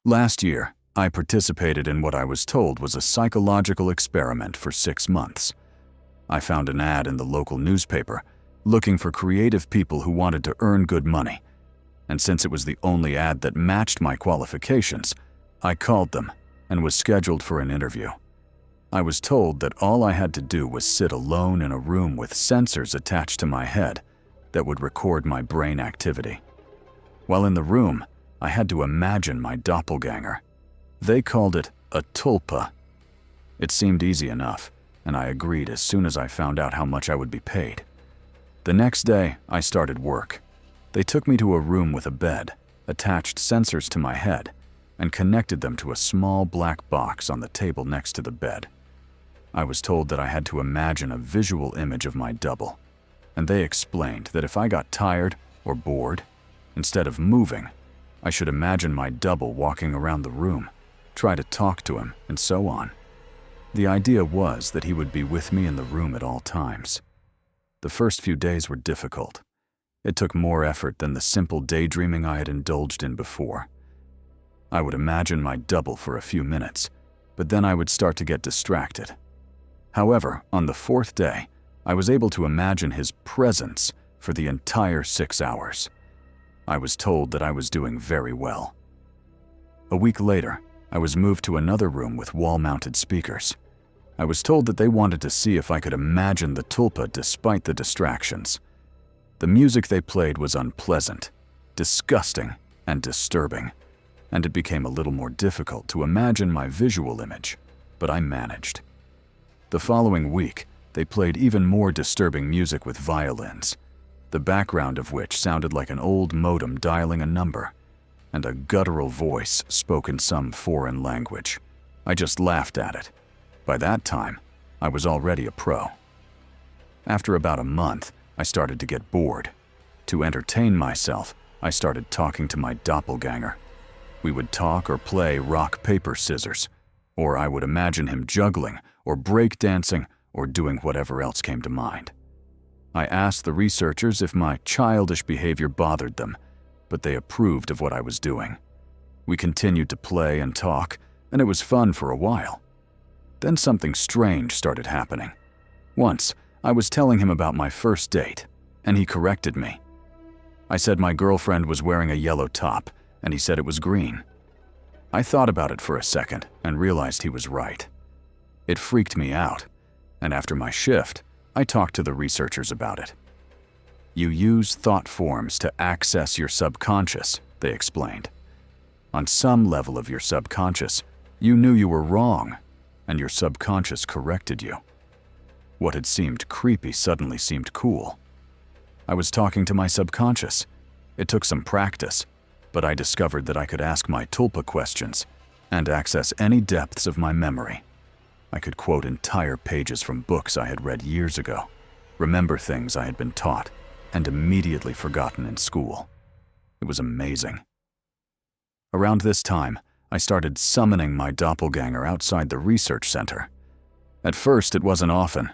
Last year, I participated in what I was told was a psychological experiment for 6 months. I found an ad in the local newspaper looking for creative people who wanted to earn good money, and since it was the only ad that matched my qualifications, I called them and was scheduled for an interview. I was told that all I had to do was sit alone in a room with sensors attached to my head that would record my brain activity. While in the room, I had to imagine my doppelganger. They called it a tulpa. It seemed easy enough, and I agreed as soon as I found out how much I would be paid. The next day, I started work. They took me to a room with a bed, attached sensors to my head, and connected them to a small black box on the table next to the bed. I was told that I had to imagine a visual image of my double, and they explained that if I got tired or bored, instead of moving, I should imagine my double walking around the room, try to talk to him, and so on. The idea was that he would be with me in the room at all times. The first few days were difficult. It took more effort than the simple daydreaming I had indulged in before. I would imagine my double for a few minutes, but then I would start to get distracted. However, on the 4th day, I was able to imagine his presence for the entire 6 hours. I was told that I was doing very well. A week later, I was moved to another room with wall-mounted speakers. I was told that they wanted to see if I could imagine the tulpa despite the distractions. The music they played was unpleasant, disgusting, and disturbing, and it became a little more difficult to imagine my visual image, but I managed. The following week, they played even more disturbing music with violins, the background of which sounded like an old modem dialing a number, and a guttural voice spoke in some foreign language. I just laughed at it. By that time, I was already a pro. After about a month, I started to get bored. To entertain myself, I started talking to my doppelganger. We would talk or play rock, paper, scissors, or I would imagine him juggling or breakdancing or doing whatever else came to mind. I asked the researchers if my childish behavior bothered them, but they approved of what I was doing. We continued to play and talk, and it was fun for a while. Then something strange started happening. Once, I was telling him about my first date, and he corrected me. I said my girlfriend was wearing a yellow top, and he said it was green. I thought about it for a second and realized he was right. It freaked me out, and after my shift, I talked to the researchers about it. You use thought forms to access your subconscious, they explained. On some level of your subconscious, you knew you were wrong, and your subconscious corrected you. What had seemed creepy suddenly seemed cool. I was talking to my subconscious. It took some practice, but I discovered that I could ask my tulpa questions and access any depths of my memory. I could quote entire pages from books I had read years ago, remember things I had been taught and immediately forgotten in school. It was amazing. Around this time, I started summoning my doppelganger outside the research center. At first, it wasn't often,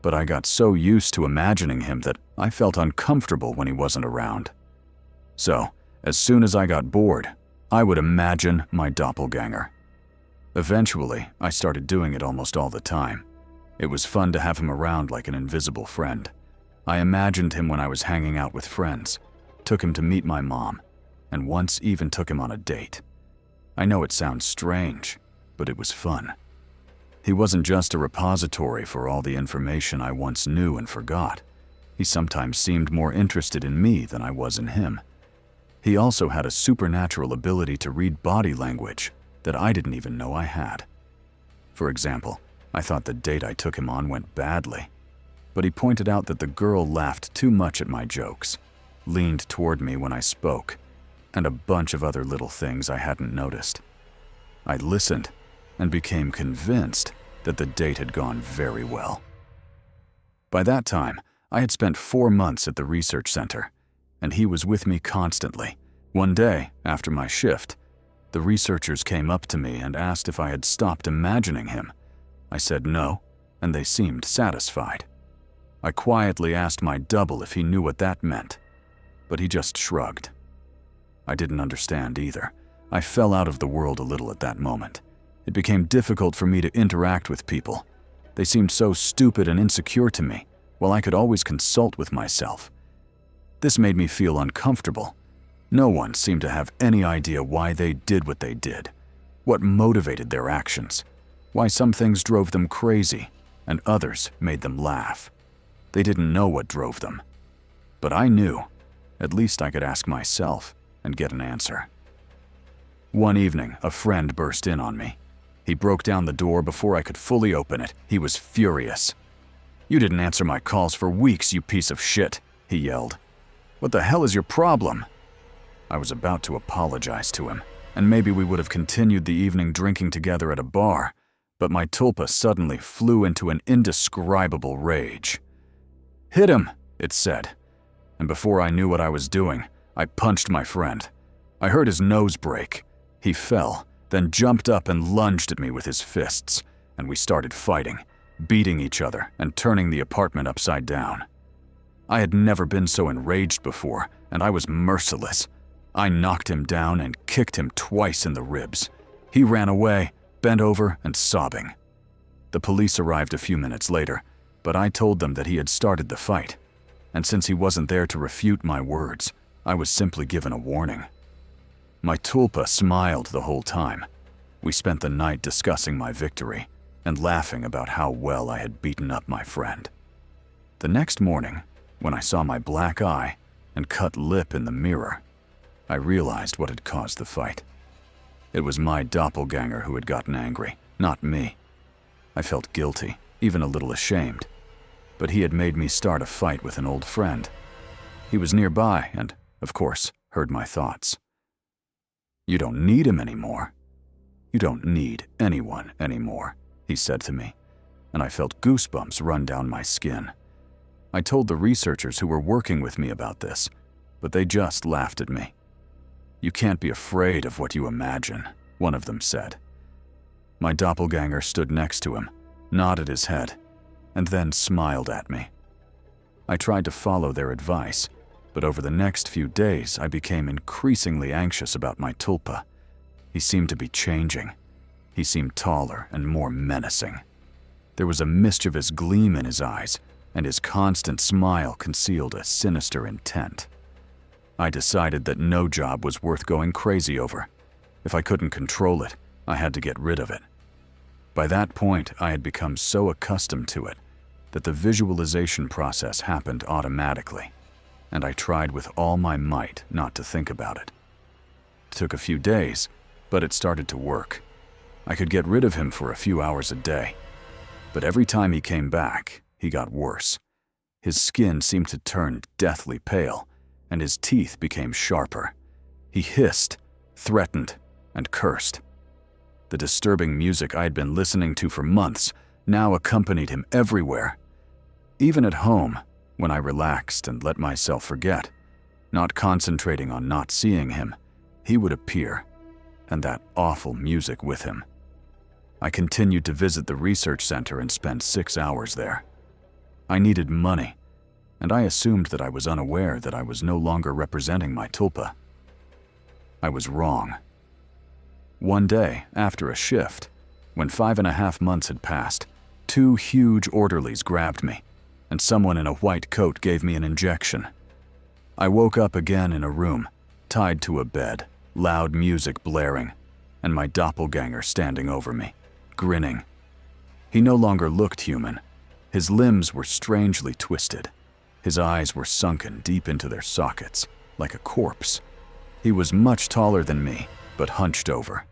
but I got so used to imagining him that I felt uncomfortable when he wasn't around. So, as soon as I got bored, I would imagine my doppelganger. Eventually, I started doing it almost all the time. It was fun to have him around like an invisible friend. I imagined him when I was hanging out with friends, took him to meet my mom, and once even took him on a date. I know it sounds strange, but it was fun. He wasn't just a repository for all the information I once knew and forgot. He sometimes seemed more interested in me than I was in him. He also had a supernatural ability to read body language that I didn't even know I had. For example, I thought the date I took him on went badly, but he pointed out that the girl laughed too much at my jokes, leaned toward me when I spoke, and a bunch of other little things I hadn't noticed. I listened and became convinced that the date had gone very well. By that time, I had spent 4 months at the research center, and he was with me constantly. One day, after my shift, the researchers came up to me and asked if I had stopped imagining him. I said no, and they seemed satisfied. I quietly asked my double if he knew what that meant, but he just shrugged. I didn't understand either. I fell out of the world a little at that moment. It became difficult for me to interact with people. They seemed so stupid and insecure to me, while I could always consult with myself. This made me feel uncomfortable. No one seemed to have any idea why they did what they did, what motivated their actions, why some things drove them crazy and others made them laugh. They didn't know what drove them. But I knew. At least I could ask myself and get an answer. One evening, a friend burst in on me. He broke down the door before I could fully open it. He was furious. "You didn't answer my calls for weeks, you piece of shit," he yelled. "What the hell is your problem?" I was about to apologize to him, and maybe we would have continued the evening drinking together at a bar, but my tulpa suddenly flew into an indescribable rage. "Hit him," it said, and before I knew what I was doing, I punched my friend. I heard his nose break. He fell, then jumped up and lunged at me with his fists, and we started fighting, beating each other and turning the apartment upside down. I had never been so enraged before, and I was merciless. I knocked him down and kicked him twice in the ribs. He ran away, bent over and sobbing. The police arrived a few minutes later, but I told them that he had started the fight, and since he wasn't there to refute my words, I was simply given a warning. My tulpa smiled the whole time. We spent the night discussing my victory and laughing about how well I had beaten up my friend. The next morning, when I saw my black eye and cut lip in the mirror, I realized what had caused the fight. It was my doppelganger who had gotten angry, not me. I felt guilty, even a little ashamed, but he had made me start a fight with an old friend. He was nearby and, of course, heard my thoughts. "You don't need him anymore. You don't need anyone anymore," he said to me, and I felt goosebumps run down my skin. I told the researchers who were working with me about this, but they just laughed at me. "You can't be afraid of what you imagine," one of them said. My doppelganger stood next to him, nodded his head, and then smiled at me. I tried to follow their advice, but over the next few days I became increasingly anxious about my tulpa. He seemed to be changing. He seemed taller and more menacing. There was a mischievous gleam in his eyes, and his constant smile concealed a sinister intent. I decided that no job was worth going crazy over. If I couldn't control it, I had to get rid of it. By that point, I had become so accustomed to it that the visualization process happened automatically, and I tried with all my might not to think about it. It took a few days, but it started to work. I could get rid of him for a few hours a day, but every time he came back, he got worse. His skin seemed to turn deathly pale, and his teeth became sharper. He hissed, threatened, and cursed. The disturbing music I had been listening to for months now accompanied him everywhere. Even at home, when I relaxed and let myself forget, not concentrating on not seeing him, he would appear, and that awful music with him. I continued to visit the research center and spend 6 hours there. I needed money, and I assumed that I was unaware that I was no longer representing my tulpa. I was wrong. One day, after a shift, when 5.5 months had passed, 2 huge orderlies grabbed me, and someone in a white coat gave me an injection. I woke up again in a room, tied to a bed, loud music blaring, and my doppelganger standing over me, grinning. He no longer looked human. His limbs were strangely twisted. His eyes were sunken deep into their sockets, like a corpse. He was much taller than me, but hunched over.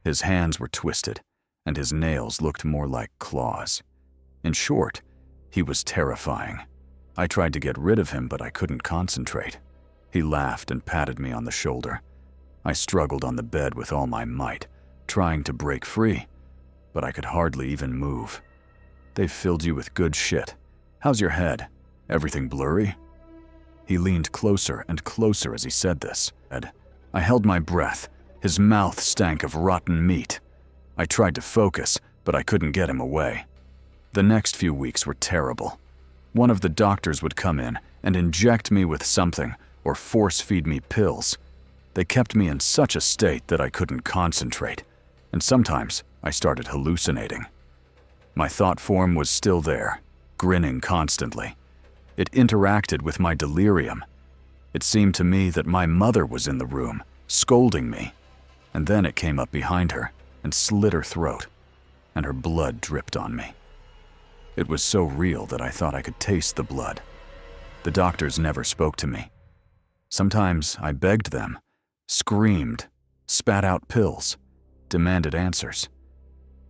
His hands were twisted, and his nails looked more like claws. In short, he was terrifying. I tried to get rid of him, but I couldn't concentrate. He laughed and patted me on the shoulder. I struggled on the bed with all my might, trying to break free, but I could hardly even move. "They've filled you with good shit. How's your head? Everything blurry?" He leaned closer and closer as he said this. I held my breath. His mouth stank of rotten meat. I tried to focus, but I couldn't get him away. The next few weeks were terrible. One of the doctors would come in and inject me with something or force-feed me pills. They kept me in such a state that I couldn't concentrate, and sometimes I started hallucinating. My thought form was still there, grinning constantly. It interacted with my delirium. It seemed to me that my mother was in the room, scolding me, and then it came up behind her and slit her throat, and her blood dripped on me. It was so real that I thought I could taste the blood. The doctors never spoke to me. Sometimes I begged them, screamed, spat out pills, demanded answers.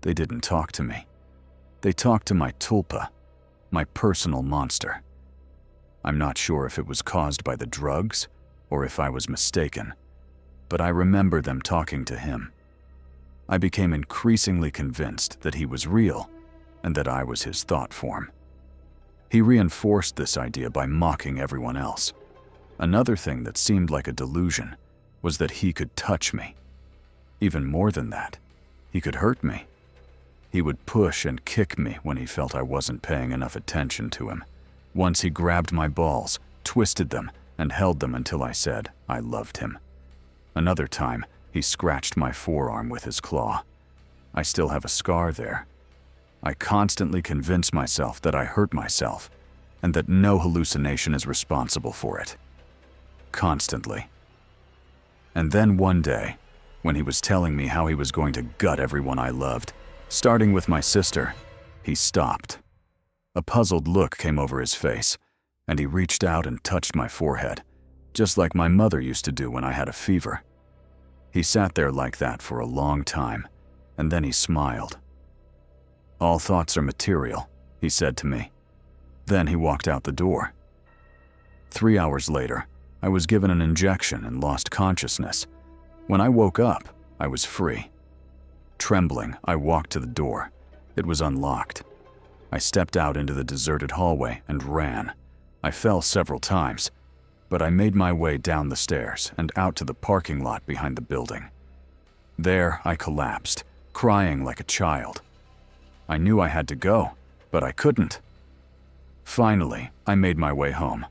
They didn't talk to me. They talked to my tulpa, my personal monster. I'm not sure if it was caused by the drugs or if I was mistaken, but I remember them talking to him. I became increasingly convinced that he was real and that I was his thought form. He reinforced this idea by mocking everyone else. Another thing that seemed like a delusion was that he could touch me. Even more than that, he could hurt me. He would push and kick me when he felt I wasn't paying enough attention to him. Once he grabbed my balls, twisted them, and held them until I said I loved him. Another time, he scratched my forearm with his claw. I still have a scar there. I constantly convince myself that I hurt myself and that no hallucination is responsible for it. Constantly. And then one day, when he was telling me how he was going to gut everyone I loved, starting with my sister, he stopped. A puzzled look came over his face, and he reached out and touched my forehead, just like my mother used to do when I had a fever. He sat there like that for a long time, and then he smiled. "All thoughts are material," he said to me. Then he walked out the door. 3 hours later, I was given an injection and lost consciousness. When I woke up, I was free. Trembling, I walked to the door. It was unlocked. I stepped out into the deserted hallway and ran. I fell several times, but I made my way down the stairs and out to the parking lot behind the building. There, I collapsed, crying like a child. I knew I had to go, but I couldn't. Finally, I made my way home.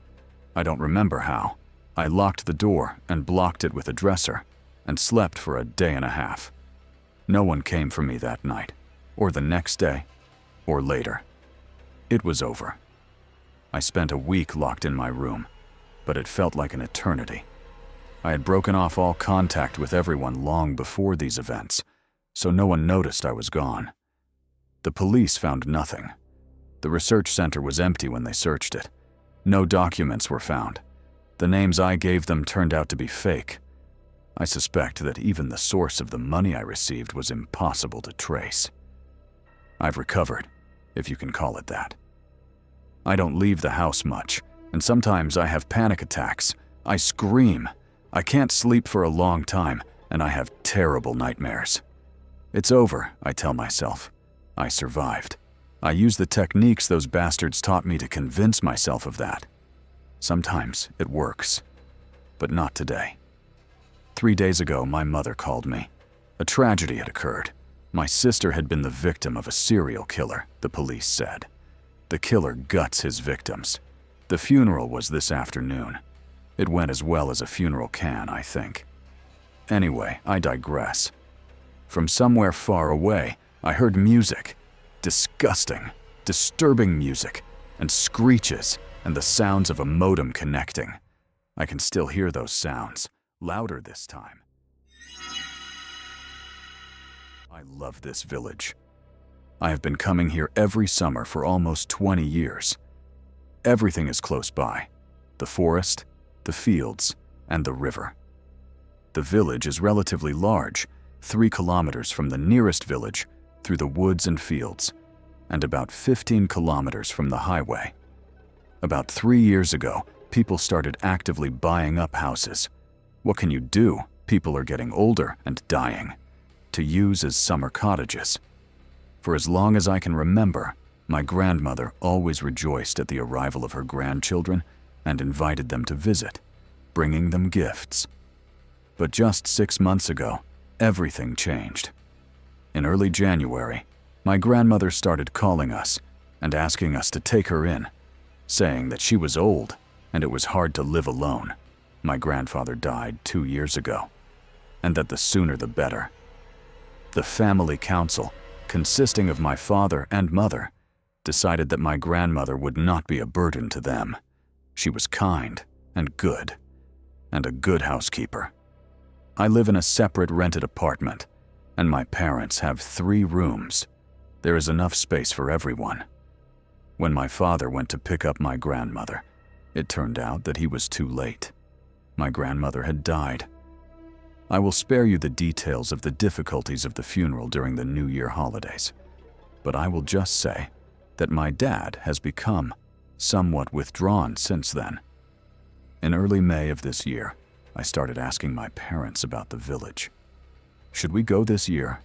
I don't remember how. I locked the door and blocked it with a dresser and slept for a day and a half. No one came for me that night, or the next day, or later. It was over. I spent a week locked in my room, but it felt like an eternity. I had broken off all contact with everyone long before these events, so no one noticed I was gone. The police found nothing. The research center was empty when they searched it. No documents were found. The names I gave them turned out to be fake. I suspect that even the source of the money I received was impossible to trace. I've recovered, if you can call it that. I don't leave the house much, and sometimes I have panic attacks. I scream. I can't sleep for a long time, and I have terrible nightmares. It's over, I tell myself. I survived. I use the techniques those bastards taught me to convince myself of that. Sometimes it works, but not today. 3 days ago, my mother called me. A tragedy had occurred. My sister had been the victim of a serial killer, the police said. The killer guts his victims. The funeral was this afternoon. It went as well as a funeral can, I think. Anyway, I digress. From somewhere far away, I heard music. Disgusting, disturbing music, and screeches, and the sounds of a modem connecting. I can still hear those sounds, louder this time. I love this village. I have been coming here every summer for almost 20 years. Everything is close by: the forest, the fields, and the river. The village is relatively large, 3 kilometers from the nearest village, through the woods and fields, and about 15 kilometers from the highway. About 3 years ago, people started actively buying up houses. What can you do? People are getting older and dying, to use as summer cottages. For as long as I can remember, my grandmother always rejoiced at the arrival of her grandchildren and invited them to visit, bringing them gifts. But just 6 months ago, everything changed. In early January, my grandmother started calling us and asking us to take her in, saying that she was old and it was hard to live alone. my grandfather died 2 years ago, and that the sooner the better. The family council, consisting of my father and mother, decided that my grandmother would not be a burden to them. She was kind and a good housekeeper. I live in a separate rented apartment, and my parents have 3 rooms. There is enough space for everyone. When my father went to pick up my grandmother, it turned out that he was too late. My grandmother had died. I will spare you the details of the difficulties of the funeral during the New Year holidays, but I will just say that my dad has become somewhat withdrawn since then. In early May of this year, I started asking my parents about the village. Should we go this year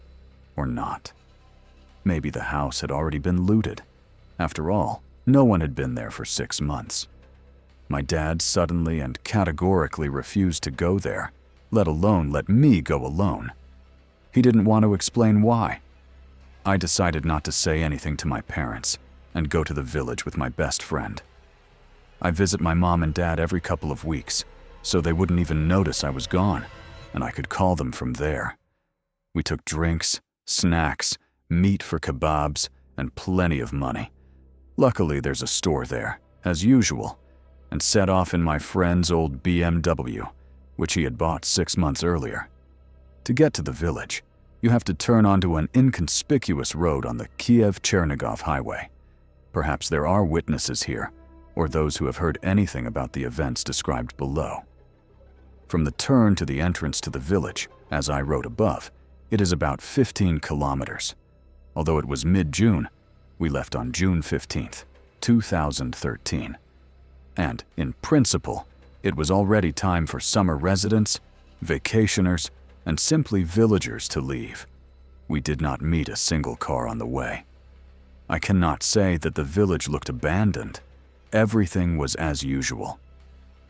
or not? Maybe the house had already been looted. After all, no one had been there for 6 months. My dad suddenly and categorically refused to go there, let alone let me go alone. He didn't want to explain why. I decided not to say anything to my parents and go to the village with my best friend. I visit my mom and dad every couple of weeks, so they wouldn't even notice I was gone, and I could call them from there. We took drinks, snacks, meat for kebabs, and plenty of money. Luckily, there's a store there, as usual, and set off in my friend's old BMW, which he had bought 6 months earlier. To get to the village, you have to turn onto an inconspicuous road on the Kiev-Chernigov highway. Perhaps there are witnesses here, or those who have heard anything about the events described below. From the turn to the entrance to the village, as I wrote above, it is about 15 kilometers. Although it was mid-June, we left on June 15th, 2013. And, in principle, it was already time for summer residents, vacationers, and simply villagers to leave. We did not meet a single car on the way. I cannot say that the village looked abandoned. Everything was as usual.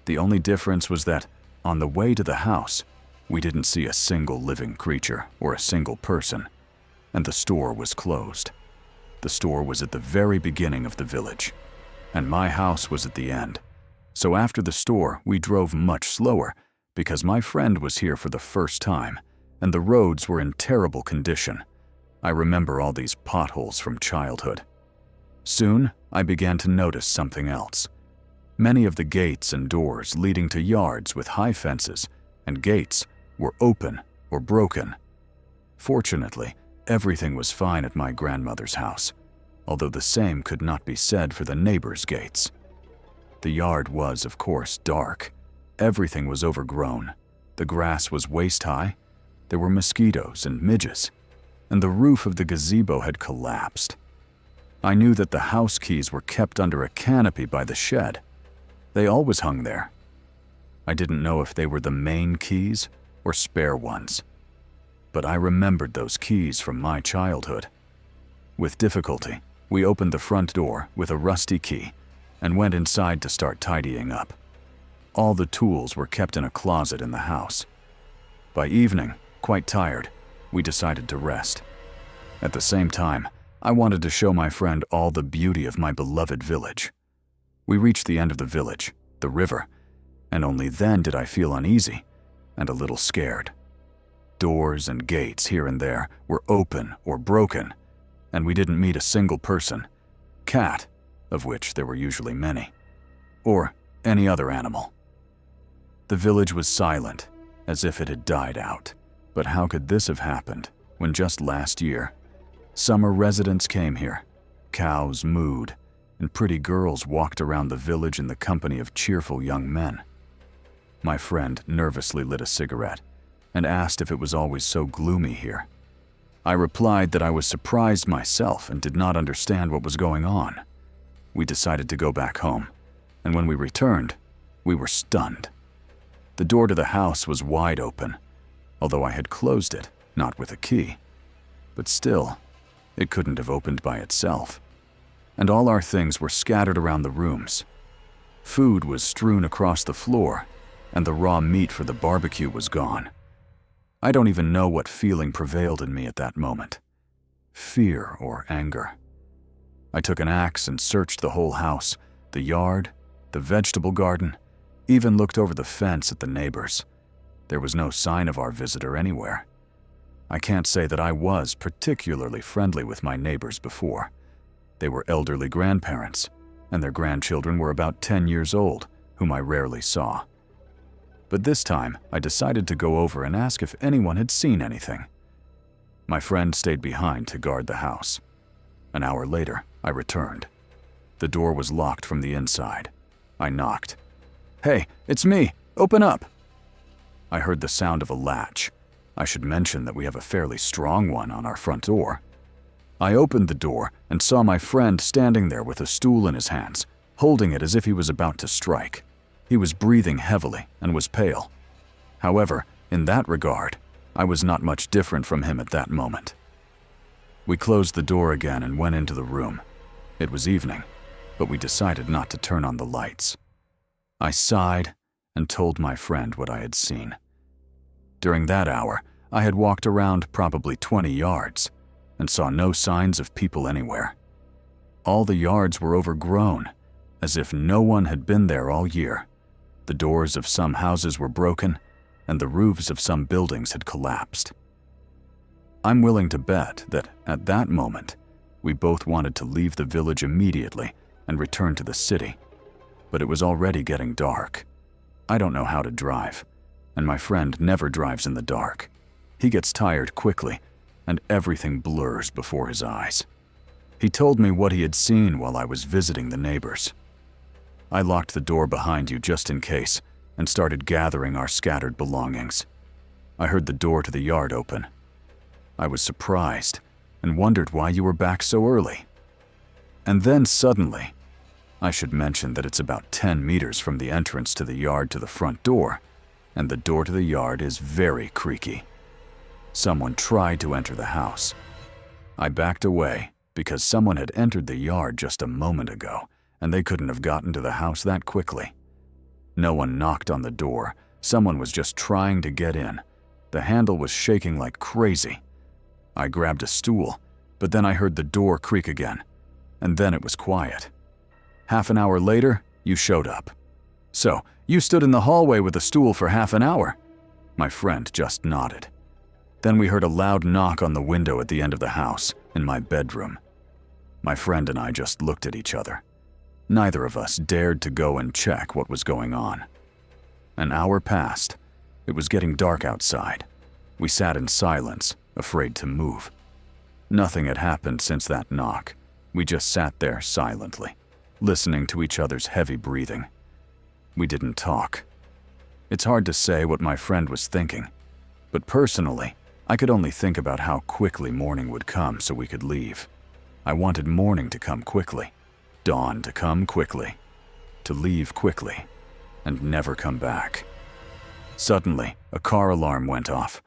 The only difference was that, on the way to the house, we didn't see a single living creature or a single person, and the store was closed. The store was at the very beginning of the village, and my house was at the end. So after the store, we drove much slower because my friend was here for the first time, and the roads were in terrible condition. I remember all these potholes from childhood. Soon, I began to notice something else. Many of the gates and doors leading to yards with high fences and gates were open or broken. Fortunately, everything was fine at my grandmother's house, although the same could not be said for the neighbors' gates. The yard was, of course, dark. Everything was overgrown. The grass was waist-high. There were mosquitoes and midges, and the roof of the gazebo had collapsed. I knew that the house keys were kept under a canopy by the shed. They always hung there. I didn't know if they were the main keys or spare ones, but I remembered those keys from my childhood. With difficulty, we opened the front door with a rusty key and went inside to start tidying up. All the tools were kept in a closet in the house. By evening, quite tired, we decided to rest. At the same time, I wanted to show my friend all the beauty of my beloved village. We reached the end of the village, the river, and only then did I feel uneasy and a little scared. Doors and gates here and there were open or broken, and we didn't meet a single person, cat, of which there were usually many, or any other animal. The village was silent, as if it had died out. But how could this have happened when just last year, summer residents came here, cows mooed, and pretty girls walked around the village in the company of cheerful young men? My friend nervously lit a cigarette and asked if it was always so gloomy here. I replied that I was surprised myself and did not understand what was going on. We decided to go back home, and when we returned, we were stunned. The door to the house was wide open, although I had closed it, not with a key. But still, it couldn't have opened by itself. And all our things were scattered around the rooms. Food was strewn across the floor, and the raw meat for the barbecue was gone. I don't even know what feeling prevailed in me at that moment. Fear or anger. I took an axe and searched the whole house, the yard, the vegetable garden, even looked over the fence at the neighbors. There was no sign of our visitor anywhere. I can't say that I was particularly friendly with my neighbors before. They were elderly grandparents, and their grandchildren were about 10 years old, whom I rarely saw. But this time, I decided to go over and ask if anyone had seen anything. My friend stayed behind to guard the house. An hour later, I returned. The door was locked from the inside. I knocked. "Hey, it's me! Open up!" I heard the sound of a latch. I should mention that we have a fairly strong one on our front door. I opened the door and saw my friend standing there with a stool in his hands, holding it as if he was about to strike. He was breathing heavily and was pale. However, in that regard, I was not much different from him at that moment. We closed the door again and went into the room. It was evening, but we decided not to turn on the lights. I sighed and told my friend what I had seen. During that hour, I had walked around probably 20 yards and saw no signs of people anywhere. All the yards were overgrown, as if no one had been there all year. The doors of some houses were broken, and the roofs of some buildings had collapsed. I'm willing to bet that at that moment, we both wanted to leave the village immediately and return to the city, but it was already getting dark. I don't know how to drive, and my friend never drives in the dark. He gets tired quickly, and everything blurs before his eyes. He told me what he had seen while I was visiting the neighbors. I locked the door behind you just in case and started gathering our scattered belongings. I heard the door to the yard open. I was surprised and wondered why you were back so early. And then suddenly, I should mention that it's about 10 meters from the entrance to the yard to the front door, and the door to the yard is very creaky. Someone tried to enter the house. I backed away because someone had entered the yard just a moment ago, and they couldn't have gotten to the house that quickly. No one knocked on the door. Someone was just trying to get in. The handle was shaking like crazy. I grabbed a stool, but then I heard the door creak again, and then it was quiet. Half an hour later, you showed up. "So, you stood in the hallway with a stool for half an hour?" My friend just nodded. Then we heard a loud knock on the window at the end of the house, in my bedroom. My friend and I just looked at each other. Neither of us dared to go and check what was going on. An hour passed. It was getting dark outside. We sat in silence, afraid to move. Nothing had happened since that knock. We just sat there silently, listening to each other's heavy breathing. We didn't talk. It's hard to say what my friend was thinking, but personally, I could only think about how quickly morning would come so we could leave. I wanted morning to come quickly, dawn to come quickly, to leave quickly, and never come back. Suddenly, a car alarm went off.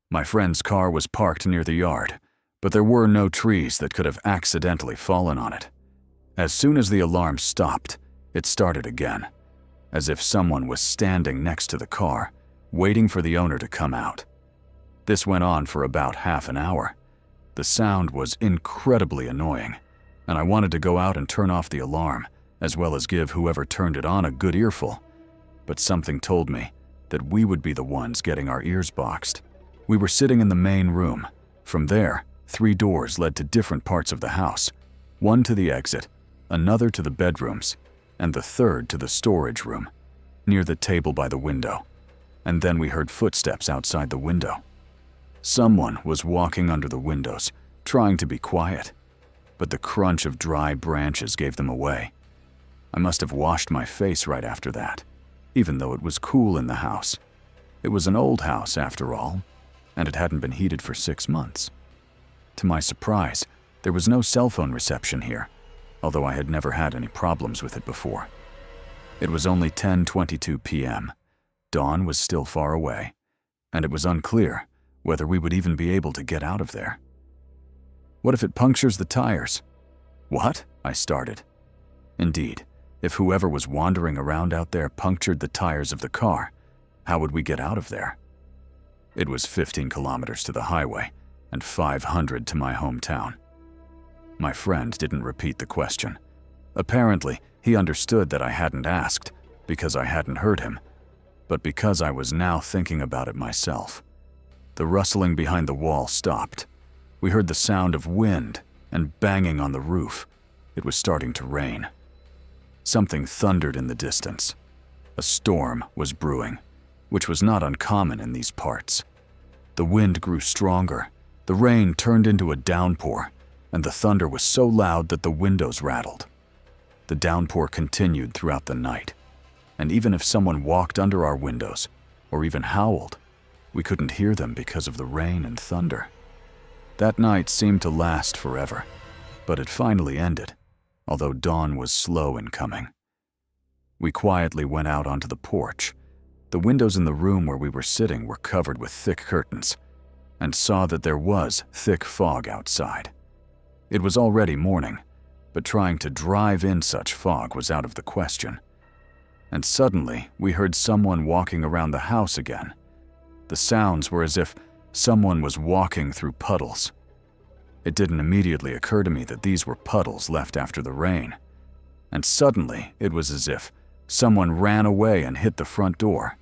My friend's car was parked near the yard, but there were no trees that could have accidentally fallen on it. As soon as the alarm stopped, it started again, as if someone was standing next to the car, waiting for the owner to come out. This went on for about half an hour. The sound was incredibly annoying, and I wanted to go out and turn off the alarm, as well as give whoever turned it on a good earful. But something told me that we would be the ones getting our ears boxed. We were sitting in the main room. From there, 3 doors led to different parts of the house, one to the exit, another to the bedrooms, and the third to the storage room, near the table by the window. And then we heard footsteps outside the window. Someone was walking under the windows, trying to be quiet, but the crunch of dry branches gave them away. I must have washed my face right after that, even though it was cool in the house. It was an old house, after all, and it hadn't been heated for 6 months. To my surprise, there was no cell phone reception here, although I had never had any problems with it before. It was only 10:22 p.m. Dawn was still far away, and it was unclear whether we would even be able to get out of there. What if it punctures the tires? What? I started. Indeed, if whoever was wandering around out there punctured the tires of the car, how would we get out of there? It was 15 kilometers to the highway and 500 to my hometown. My friend didn't repeat the question. Apparently, he understood that I hadn't asked, because I hadn't heard him, but because I was now thinking about it myself. The rustling behind the wall stopped. We heard the sound of wind and banging on the roof. It was starting to rain. Something thundered in the distance. A storm was brewing, which was not uncommon in these parts. The wind grew stronger, the rain turned into a downpour, and the thunder was so loud that the windows rattled. The downpour continued throughout the night, and even if someone walked under our windows, or even howled, we couldn't hear them because of the rain and thunder. That night seemed to last forever, but it finally ended, although dawn was slow in coming. We quietly went out onto the porch. The windows in the room where we were sitting were covered with thick curtains, and saw that there was thick fog outside. It was already morning, but trying to drive in such fog was out of the question. And suddenly, we heard someone walking around the house again. The sounds were as if someone was walking through puddles. It didn't immediately occur to me that these were puddles left after the rain. And suddenly, it was as if someone ran away and hit the front door.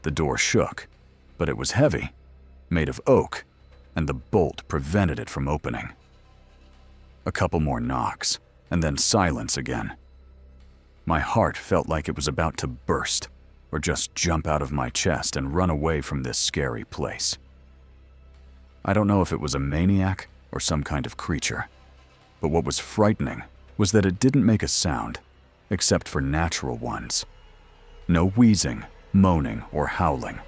The door shook, but it was heavy, made of oak, and the bolt prevented it from opening. A couple more knocks, and then silence again. My heart felt like it was about to burst, or just jump out of my chest and run away from this scary place. I don't know if it was a maniac or some kind of creature, but what was frightening was that it didn't make a sound, except for natural ones. No wheezing, moaning, or howling,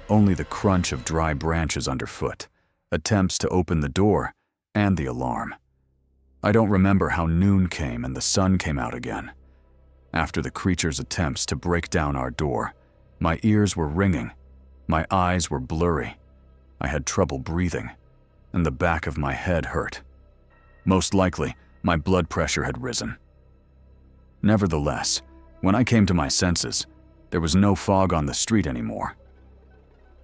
only the crunch of dry branches underfoot, attempts to open the door, and the alarm. I don't remember how noon came and the sun came out again. After the creature's attempts to break down our door, my ears were ringing, my eyes were blurry, I had trouble breathing, and the back of my head hurt. Most likely, my blood pressure had risen. Nevertheless, when I came to my senses, there was no fog on the street anymore.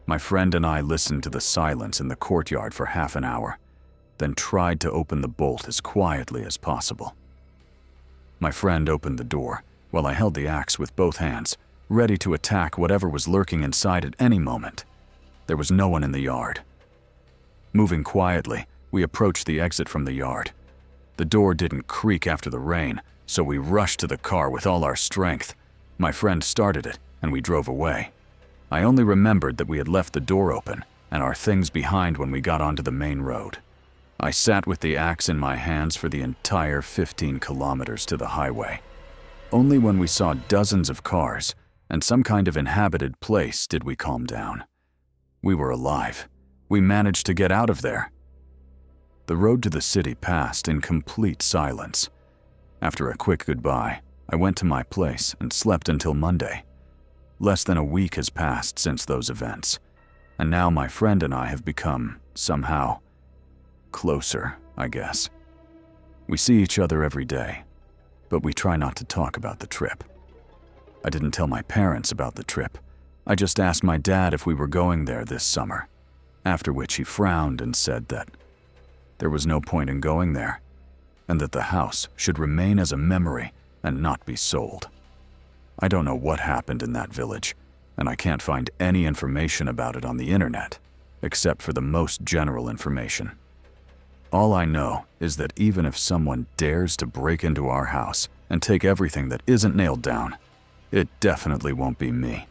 My friend and I listened to the silence in the courtyard for half an hour, then tried to open the bolt as quietly as possible. My friend opened the door, while I held the axe with both hands, ready to attack whatever was lurking inside at any moment. There was no one in the yard. Moving quietly, we approached the exit from the yard. The door didn't creak after the rain, so we rushed to the car with all our strength. My friend started it, and we drove away. I only remembered that we had left the door open and our things behind when we got onto the main road. I sat with the axe in my hands for the entire 15 kilometers to the highway. Only when we saw dozens of cars and some kind of inhabited place did we calm down. We were alive. We managed to get out of there. The road to the city passed in complete silence. After a quick goodbye, I went to my place and slept until Monday. Less than a week has passed since those events, and now my friend and I have become, somehow, closer, I guess. We see each other every day, but we try not to talk about the trip. I didn't tell my parents about the trip. I just asked my dad if we were going there this summer, after which he frowned and said that there was no point in going there, and that the house should remain as a memory and not be sold. I don't know what happened in that village, and I can't find any information about it on the internet, except for the most general information. All I know is that even if someone dares to break into our house and take everything that isn't nailed down, it definitely won't be me.